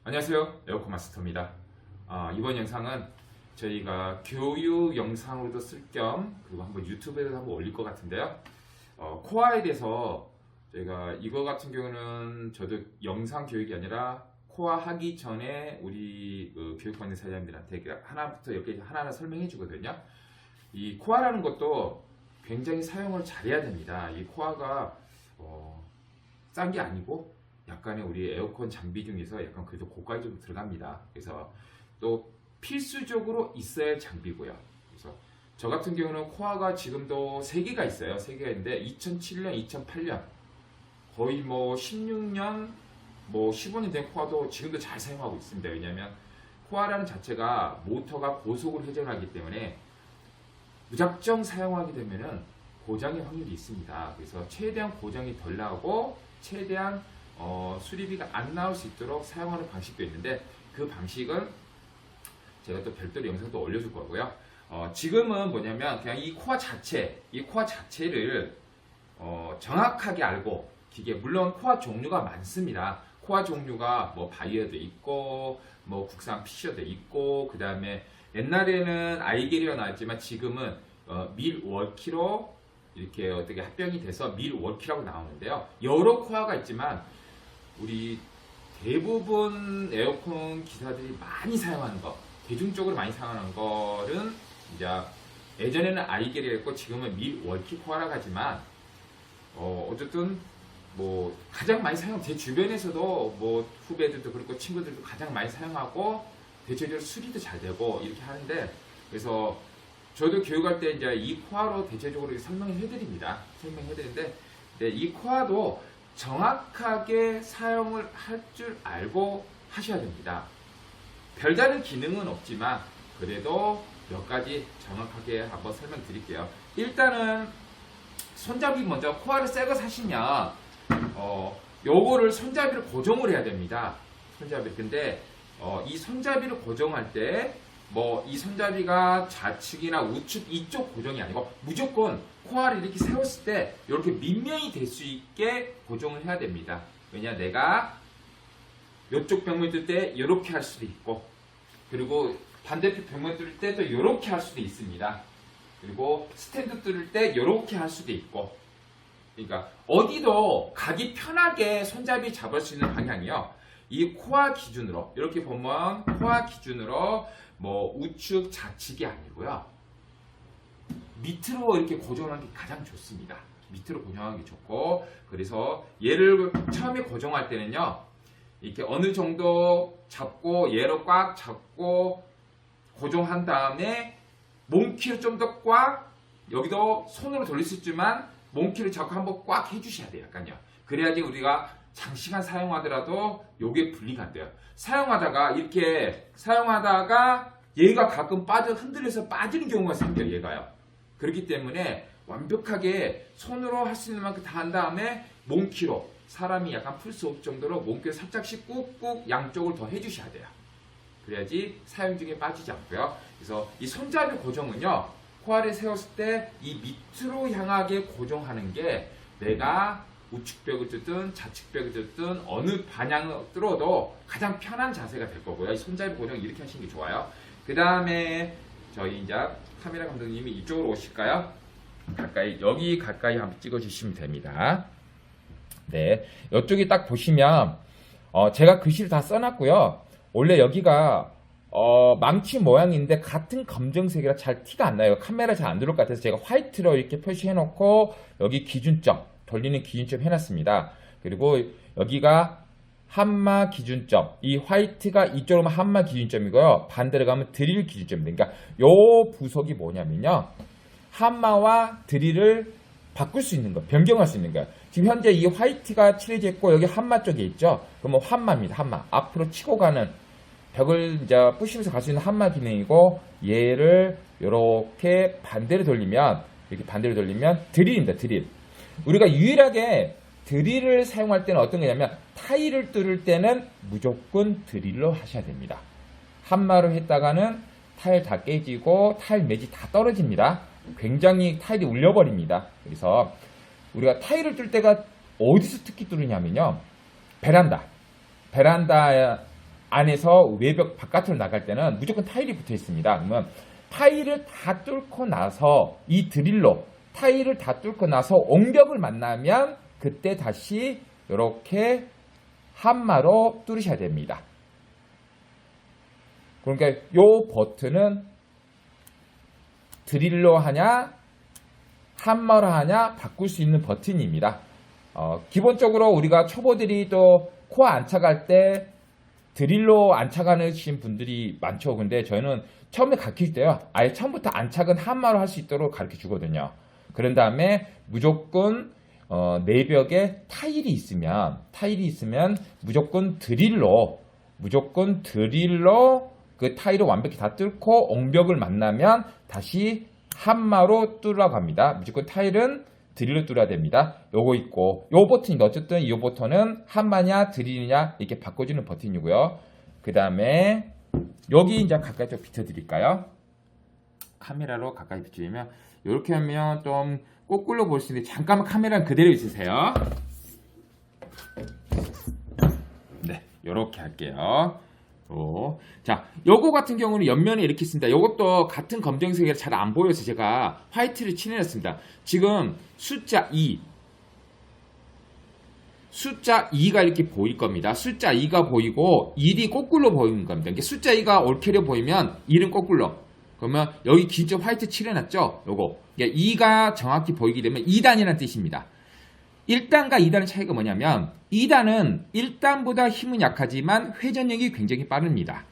안녕하세요, 에어컨 마스터입니다. 이번 영상은 저희가 교육 영상으로도 쓸 겸 그리고 한번 유튜브에도 한번 올릴 것 같은데요. 코아에 대해서 저희가 이거 같은 경우는 저도 영상 교육이 아니라 코아 하기 전에 우리 교육받는 사장님들한테 하나부터 여기까지 하나하나 설명해 주거든요. 이 코아라는 것도 굉장히 사용을 잘해야 됩니다. 이 코아가 싼 게 아니고 약간의 우리 에어컨 장비 중에서 약간 그래도 고가에 좀 들어갑니다. 그래서 또 필수적으로 있어야 할 장비고요. 그래서 저 같은 경우는 코아가 지금도 3개가 있어요. 3개가 있는데 2007년, 2008년 거의 뭐 16년, 뭐 15년 된 코아도 지금도 잘 사용하고 있습니다. 왜냐하면 코아라는 자체가 모터가 고속으로 회전하기 때문에 무작정 사용하게 되면은 고장의 확률이 있습니다. 그래서 최대한 고장이 덜 나고 최대한 수리비가 안 나올 수 있도록 사용하는 방식도 있는데 그 방식은 제가 또 별도로 영상도 올려줄 거고요. 지금은 뭐냐면 그냥 이 코아 자체를 정확하게 알고 기계, 물론 코아 종류가 많습니다. 코아 종류가 뭐 바이어도 있고 뭐 국산 피셔도 있고 그 다음에 옛날에는 아이게리가 나왔지만 지금은 밀워키로 이렇게 어떻게 합병이 돼서 밀워키라고 나오는데요. 여러 코아가 있지만 우리 대부분 에어컨 기사들이 많이 사용하는 거, 대중적으로 많이 사용하는 거는 이제 예전에는 아이게리였고 지금은 밀워키 코아라고 하지만 어쨌든 뭐 가장 많이 사용, 제 주변에서도 뭐 후배들도 그렇고 친구들도 가장 많이 사용하고 대체적으로 수리도 잘 되고 이렇게 하는데, 그래서 저도 교육할 때 이제 이 코아로 대체적으로 설명을 해드립니다. 설명해드리는데 이 코아도 정확하게 사용을 할 줄 알고 하셔야 됩니다. 별다른 기능은 없지만 그래도 몇 가지 정확하게 한번 설명드릴게요. 일단은 손잡이 먼저, 코아를 새 거 사시면 요거를 손잡이를 고정을 해야 됩니다. 손잡이. 근데 이 손잡이를 고정할 때 뭐 이 손잡이가 좌측이나 우측 이쪽 고정이 아니고 무조건 코아를 이렇게 세웠을 때 이렇게 민면이 될 수 있게 고정을 해야 됩니다. 왜냐, 내가 이쪽 벽면 뜰 때 이렇게 할 수도 있고, 그리고 반대쪽 벽면 뜰 때도 이렇게 할 수도 있습니다. 그리고 스탠드 뜰 때 이렇게 할 수도 있고, 그러니까 어디도 가기 편하게 손잡이 잡을 수 있는 방향이요. 이 코아 기준으로 이렇게 보면 코아 기준으로 뭐 우측 좌측이 아니고요. 밑으로 이렇게 고정하는 게 가장 좋습니다. 밑으로 고정하는 게 좋고, 그래서 얘를 처음에 고정할 때는요. 이렇게 어느 정도 잡고 얘로 꽉 잡고 고정한 다음에 몸키를 좀 더 꽉, 여기도 손으로 돌릴 수 있지만 몸키를 잡고 한번 꽉 해주셔야 돼요. 약간요. 그래야지 우리가 장시간 사용하더라도 요게 분리가 안 돼요. 사용하다가 얘가 가끔 흔들려서 빠지는 경우가 생겨요. 얘가요. 그렇기 때문에 완벽하게 손으로 할 수 있는 만큼 다 한 다음에 몸키로, 사람이 약간 풀 수 없을 정도로 몸키를 살짝씩 꾹꾹 양쪽을 더 해주셔야 돼요. 그래야지 사용 중에 빠지지 않고요. 그래서 이 손잡이 고정은요, 코아를 세웠을 때 이 밑으로 향하게 고정하는 게 내가 우측벽을 뜯든 좌측벽을 뜯든 어느 방향으로 뚫어도 가장 편한 자세가 될 거고요. 이 손잡이 고정 이렇게 하시는 게 좋아요. 그 다음에 저희 이제 카메라 감독님이 이쪽으로 오실까요? 여기 가까이 한번 찍어주시면 됩니다. 네, 이쪽이 딱 보시면 제가 글씨를 다 써놨고요. 원래 여기가 망치 모양인데 같은 검정색이라 잘 티가 안 나요. 카메라 잘 안 들어올 것 같아서 제가 화이트로 이렇게 표시해 놓고 여기 기준점, 돌리는 기준점 해놨습니다. 그리고 여기가 한마 기준점, 이 화이트가 이쪽으로 가면 한마 기준점이고요. 반대로 가면 드릴 기준점입니다. 그러니까 요 부속이 뭐냐면요, 한마와 드릴을 바꿀 수 있는 거, 변경할 수 있는 거예요. 지금 현재 이 화이트가 칠해져 있고 여기 한마 쪽에 있죠. 그러면 한마입니다. 한마. 앞으로 치고 가는 벽을 이제 부시면서 갈 수 있는 한마 기능이고, 얘를 이렇게 반대로 돌리면, 이렇게 반대로 돌리면 드릴입니다. 드릴. 우리가 유일하게 드릴을 사용할 때는 어떤 거냐면 타일을 뚫을 때는 무조건 드릴로 하셔야 됩니다. 한마로 했다가는 타일 다 깨지고 타일 매지 다 떨어집니다. 굉장히 타일이 울려버립니다. 그래서 우리가 타일을 뚫을 때가 어디서 특히 뚫으냐면요, 베란다 안에서 외벽 바깥으로 나갈 때는 무조건 타일이 붙어 있습니다. 그러면 타일을 다 뚫고 나서 이 드릴로 타일을 다 뚫고 나서 옹벽을 만나면 그때 다시 이렇게 한마로 뚫으셔야 됩니다. 그러니까 이 버튼은 드릴로 하냐 한마로 하냐 바꿀 수 있는 버튼입니다. 기본적으로 우리가 초보들이 또 코어 안착할 때 드릴로 안착하신 분들이 많죠. 근데 저희는 처음에 가르칠 때요, 아예 처음부터 안착은 한마로 할 수 있도록 가르쳐 주거든요. 그런 다음에 무조건 내벽에 타일이 있으면 무조건 드릴로 그 타일을 완벽히 다 뚫고 옹벽을 만나면 다시 한마로 뚫으라고 합니다. 무조건 타일은 드릴로 뚫어야 됩니다. 요거 있고 요 버튼이 어쨌든 이 버튼은 한마냐 드릴이냐 이렇게 바꿔주는 버튼이고요. 그 다음에 여기 이제 가까이 좀 비춰드릴까요? 카메라로 가까이 비추면 이렇게 하면 좀 거꾸로 볼 수 있는데 잠깐만 카메라는 그대로 있으세요. 네, 이렇게 할게요. 자, 요거 같은 경우는 옆면에 이렇게 있습니다. 요것도 같은 검정색이 잘 안 보여서 제가 화이트를 칠해놨습니다. 지금 숫자 2가 이렇게 보일 겁니다. 숫자 2가 보이고 1이 거꾸로 보이는 겁니다. 그러니까 숫자 2가 옳게려 보이면 1은 거꾸로. 그러면 여기 기존 화이트 칠해놨죠? 요거. 그러니까 2가 정확히 보이게 되면 2단이라는 뜻입니다. 1단과 2단의 차이가 뭐냐면 2단은 1단보다 힘은 약하지만 회전력이 굉장히 빠릅니다.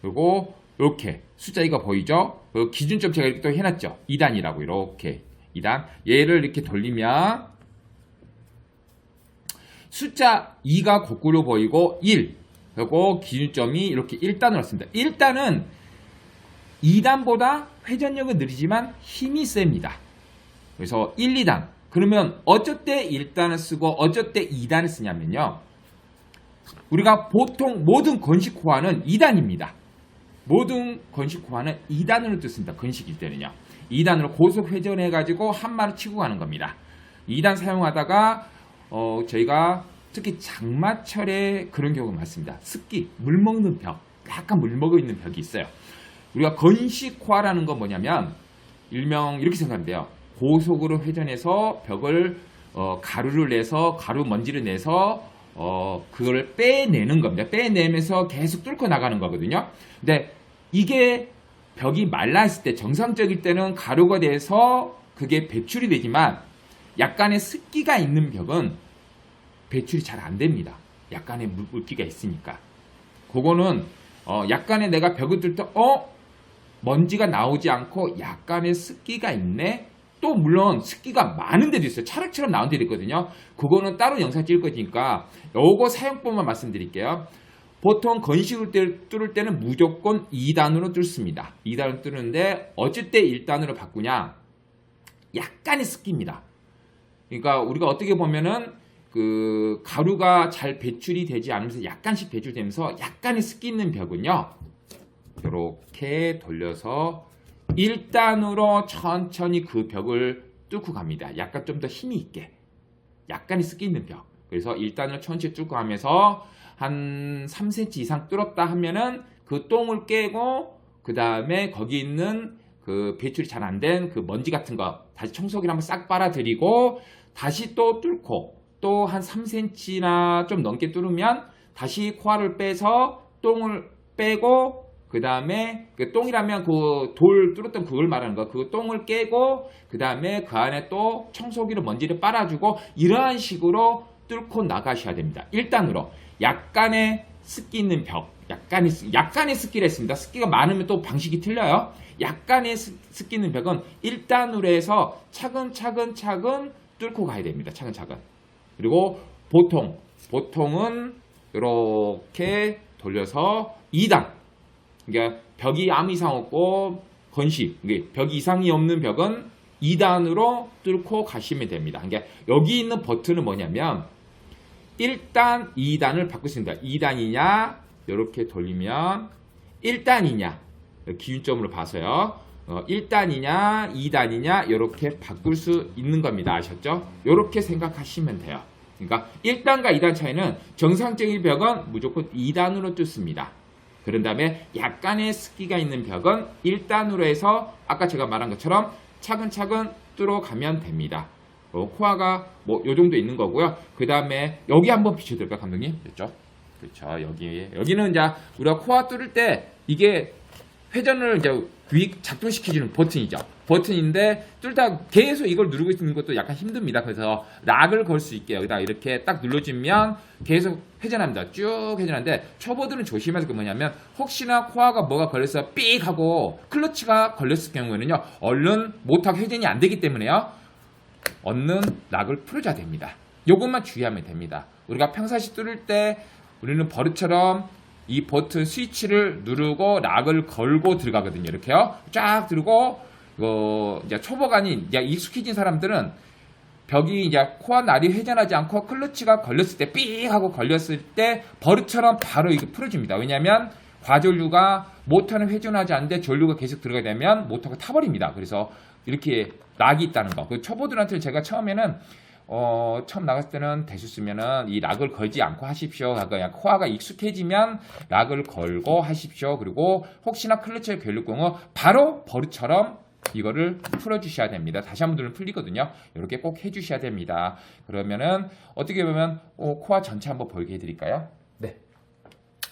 그리고 이렇게 숫자 2가 보이죠? 그리고 기준점 제가 이렇게 또 해놨죠? 2단이라고 이렇게 2단. 얘를 이렇게 돌리면 숫자 2가 거꾸로 보이고 1. 그리고 기준점이 이렇게 1단으로 왔습니다. 1단은 2단보다 회전력은 느리지만 힘이 셉니다. 그래서 1, 2단. 그러면 어쩔 때 1단을 쓰고 어쩔 때 2단을 쓰냐면요. 우리가 보통 모든 건식 코어는 2단입니다. 모든 건식 코어는 2단으로 뜯습니다. 건식일 때는요. 2단으로 고속 회전해가지고 한마를 치고 가는 겁니다. 2단 사용하다가 저희가 특히 장마철에 그런 경우가 많습니다. 습기, 물 먹는 벽, 약간 물 먹어 있는 벽이 있어요. 우리가 건식 코어라는 건 뭐냐면 일명 이렇게 생각하면 돼요. 고속으로 회전해서 벽을 가루를 내서 가루 먼지를 내서 그걸 빼내는 겁니다. 빼내면서 계속 뚫고 나가는 거거든요. 근데 이게 벽이 말라 있을 때 정상적일 때는 가루가 돼서 그게 배출이 되지만 약간의 습기가 있는 벽은 배출이 잘 안 됩니다. 약간의 물기가 있으니까. 그거는 약간의 내가 벽을 뚫을 때 먼지가 나오지 않고 약간의 습기가 있네. 또 물론 습기가 많은 데도 있어요. 찰흙처럼 나온 데도 있거든요. 그거는 따로 영상 찍을 거니까 요거 사용법만 말씀드릴게요. 보통 건식을 뚫을 때는 무조건 2단으로 뚫습니다. 2단으로 뚫는데 어쩔 때 1단으로 바꾸냐? 약간의 습기입니다. 그러니까 우리가 어떻게 보면은 그 가루가 잘 배출이 되지 않으면서 약간씩 배출되면서 약간의 습기 있는 벽은요. 이렇게 돌려서 1단으로 천천히 그 벽을 뚫고 갑니다. 약간 좀 더 힘이 있게. 약간의 습기 있는 벽. 그래서 1단으로 천천히 뚫고 가면서 한 3cm 이상 뚫었다 하면은 그 똥을 깨고 그 다음에 거기 있는 그 배출이 잘 안 된 그 먼지 같은 거 다시 청소기를 한번 싹 빨아들이고 다시 또 뚫고 또 한 3cm나 좀 넘게 뚫으면 다시 코어를 빼서 똥을 빼고 그 다음에 그 똥이라면 그 돌 뚫었던 그걸 말하는 거. 그 똥을 깨고 그 다음에 그 안에 또 청소기로 먼지를 빨아주고 이러한 식으로 뚫고 나가셔야 됩니다. 1단으로 약간의 습기 있는 벽, 약간의 습기를 했습니다. 습기가 많으면 또 방식이 틀려요. 약간의 습기 있는 벽은 1단으로 해서 차근차근 뚫고 가야 됩니다. 차근차근. 그리고 보통은 이렇게 돌려서 2단. 그러니까 벽이 아무 이상 없고 건식, 벽이 이상이 없는 벽은 2단으로 뚫고 가시면 됩니다. 그러니까 여기 있는 버튼은 뭐냐면 1단, 2단을 바꾸십니다. 2단이냐 이렇게 돌리면 1단이냐 기준점으로 봐서요. 1단이냐 2단이냐 이렇게 바꿀 수 있는 겁니다. 아셨죠? 이렇게 생각하시면 돼요. 그러니까 1단과 2단 차이는 정상적인 벽은 무조건 2단으로 뚫습니다. 그런 다음에 약간의 습기가 있는 벽은 1단으로 해서 아까 제가 말한 것처럼 차근차근 뚫어가면 됩니다. 코아가 뭐 요 정도 있는 거고요. 그 다음에 여기 한번 비춰드릴까요, 감독님? 됐죠? 그렇죠. 여기는 이제 우리가 코아 뚫을 때 이게 회전을 이제 작동시켜주는 버튼이죠. 버튼인데 뚫다 계속 이걸 누르고 있는 것도 약간 힘듭니다. 그래서 락을 걸 수 있게 여기다 이렇게 딱 눌러주면 계속 회전합니다. 쭉 회전하는데 초보들은 조심해서 그 뭐냐면 혹시나 코아가 뭐가 걸려서 삑 하고 클러치가 걸렸을 경우에는요. 얼른 모터가 회전이 안 되기 때문에요. 얻는 락을 풀어줘야 됩니다. 요것만 주의하면 됩니다. 우리가 평상시 뚫을 때 우리는 버릇처럼 이 버튼 스위치를 누르고 락을 걸고 들어가거든요. 이렇게요. 쫙 들고 이제 초보간이 이제 익숙해진 사람들은 벽이 이제 코아 날이 회전하지 않고 클러치가 걸렸을 때 삑 하고 걸렸을 때 버릇처럼 바로 이거 풀어줍니다. 왜냐하면 과전류가 모터는 회전하지 않는데 전류가 계속 들어가게 되면 모터가 타버립니다. 그래서 이렇게 락이 있다는 거. 그 초보들한테 제가 처음에는 처음 나갔을 때는 되셨으면은 이 락을 걸지 않고 하십시오. 그냥 코아가 익숙해지면 락을 걸고 하십시오. 그리고 혹시나 클러치를 걸릴 경우 바로 버릇처럼 이거를 풀어주셔야 됩니다. 다시 한번 누르면 풀리거든요. 이렇게 꼭 해주셔야 됩니다. 그러면은 어떻게 보면 코아 전체 한번 보게 해드릴까요? 네.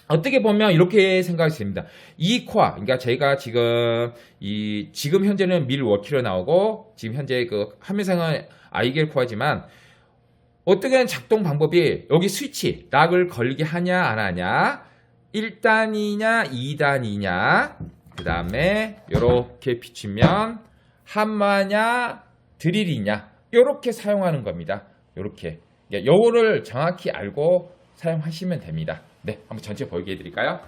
어떻게 보면 이렇게 생각이 됩니다. 이 코아, 그러니까 제가 지금 지금 현재는 밀워키로 나오고 지금 현재 그 화면상은 아이겔 코아지만 어떻게 작동 방법이 여기 스위치 락을 걸게 하냐 안 하냐 1단이냐 2단이냐 그 다음에 이렇게 비추면 한마냐 드릴이냐 이렇게 사용하는 겁니다. 이렇게 요거를 정확히 알고 사용하시면 됩니다. 네, 한번 전체 보이게 해드릴까요?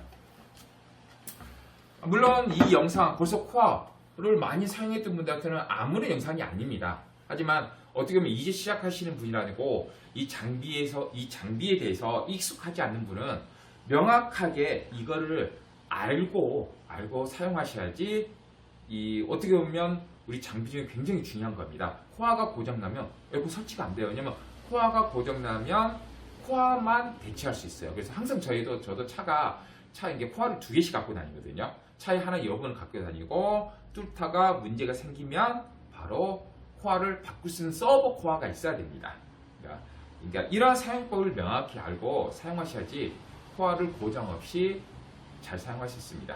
물론 이 영상 벌써 코아를 많이 사용했던 분들한테는 아무런 영상이 아닙니다. 하지만 어떻게 보면 이제 시작하시는 분이라고 이 장비에 대해서 익숙하지 않는 분은 명확하게 이거를 알고 사용하셔야지 어떻게 보면 우리 장비 중에 굉장히 중요한 겁니다. 코아가 고장나면 에어컨 설치가 안 돼요. 왜냐면 코아가 고장나면 코아만 대체할 수 있어요. 그래서 항상 저도 차 이게 코아를 2개씩 갖고 다니거든요. 차에 하나 여분을 갖고 다니고 뚫다가 문제가 생기면 바로 코아를 바꿀 수 있는 서버 코아가 있어야 됩니다. 그러니까 이러한 사용법을 명확히 알고 사용하셔야지 코아를 고장 없이 잘 사용할 수 있습니다.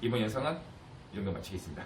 이번 영상은 이 정도 마치겠습니다.